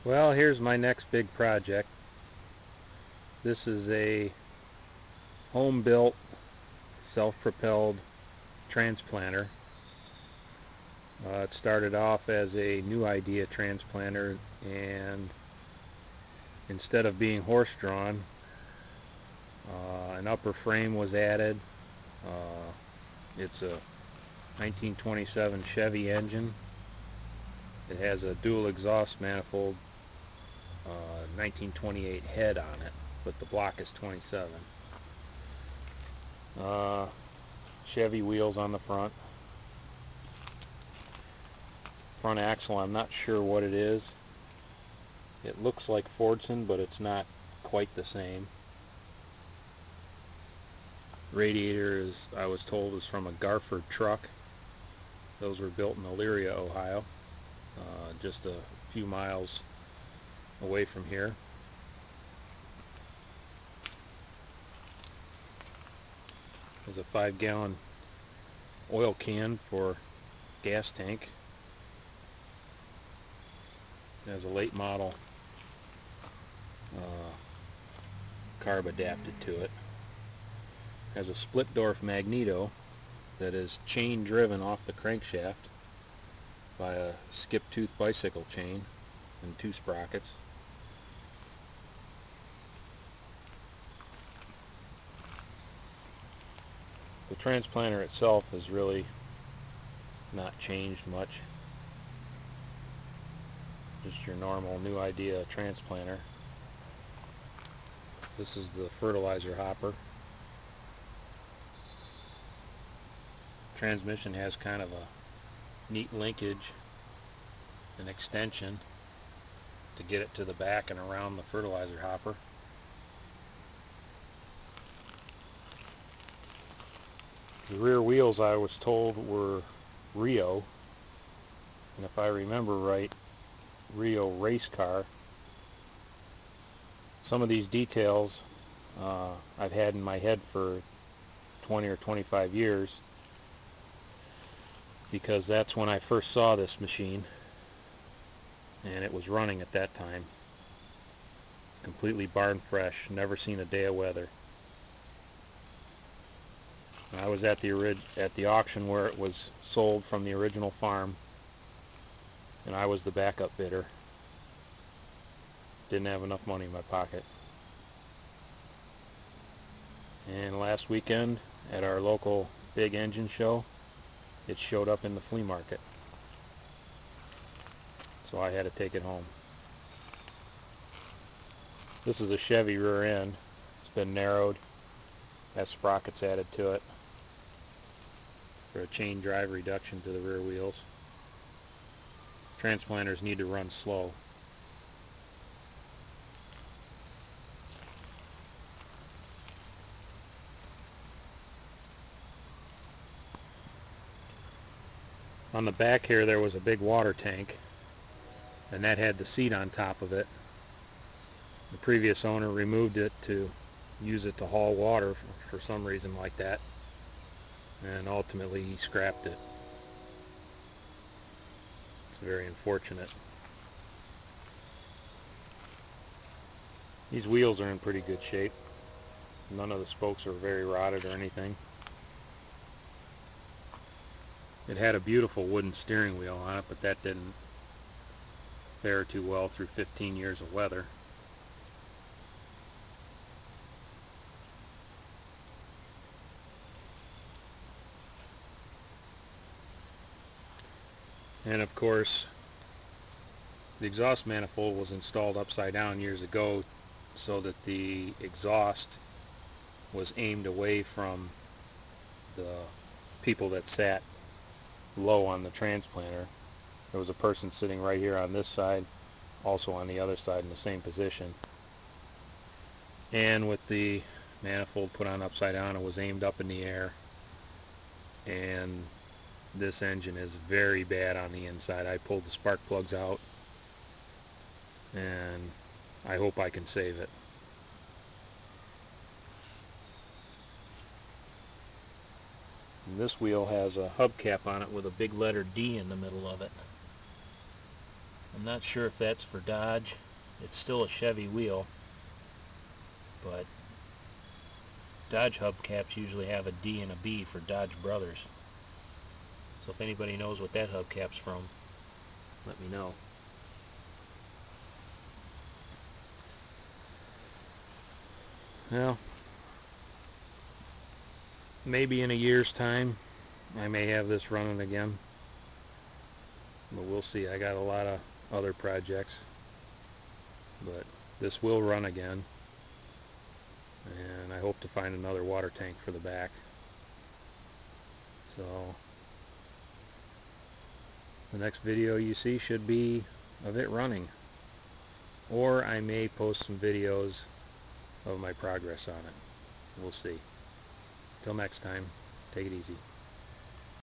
Well, here's my next big project. This is a home-built, self-propelled transplanter. It started off as a new idea transplanter, and instead of being horse-drawn, an upper frame was added. It's a 1927 Chevy engine. It has a dual exhaust manifold, 1928 head on it, but the block is 27. Chevy wheels on the front. Front axle, I'm not sure what it is. It looks like Fordson, but it's not quite the same. Radiator is, I was told, is from a Garford truck. Those were built in Elyria, Ohio, just a few miles away from here. There's a 5-gallon oil can for gas tank. There's a late model carb adapted to it. Has a split-Dorf magneto that is chain driven off the crankshaft by a skip-tooth bicycle chain and 2 sprockets. The transplanter itself has really not changed much. Just your normal new idea transplanter. This is the fertilizer hopper. Transmission has kind of a neat linkage, an extension to get it to the back and around the fertilizer hopper. The rear wheels, I was told, were Rio, and if I remember right, Rio race car. Some of these details I've had in my head for 20 or 25 years, because that's when I first saw this machine, and it was running at that time. Completely barn fresh, never seen a day of weather. I was at the auction where it was sold from the original farm, and I was the backup bidder. Didn't have enough money in my pocket. And last weekend at our local big engine show, it showed up in the flea market. So I had to take it home. This is a Chevy rear end. It's been narrowed, has sprockets added to it for a chain drive reduction to the rear wheels. Transplanters need to run slow. On the back here there was a big water tank, and that had the seat on top of it. The previous owner removed it to use it to haul water for some reason like that, and ultimately he scrapped it. It's very unfortunate. These wheels are in pretty good shape. None of the spokes are very rotted or anything. It had a beautiful wooden steering wheel on it, but that didn't fare too well through 15 years of weather. And of course, the exhaust manifold was installed upside down years ago so that the exhaust was aimed away from the people that sat low on the transplanter. There was a person sitting right here on this side, also on the other side in the same position. And with the manifold put on upside down, it was aimed up in the air. And this engine is very bad on the inside. I pulled the spark plugs out, and I hope I can save it. And this wheel has a hubcap on it with a big letter D in the middle of it. I'm not sure if that's for Dodge. It's still a Chevy wheel, but Dodge hubcaps usually have a D and a B for Dodge Brothers. So if anybody knows what that hubcap's from, let me know. Well, maybe in a year's time I may have this running again, but we'll see. I got a lot of other projects, but this will run again, and I hope to find another water tank for the back. So the next video you see should be of it running, or I may post some videos of my progress on it. We'll see. Till next time, take it easy.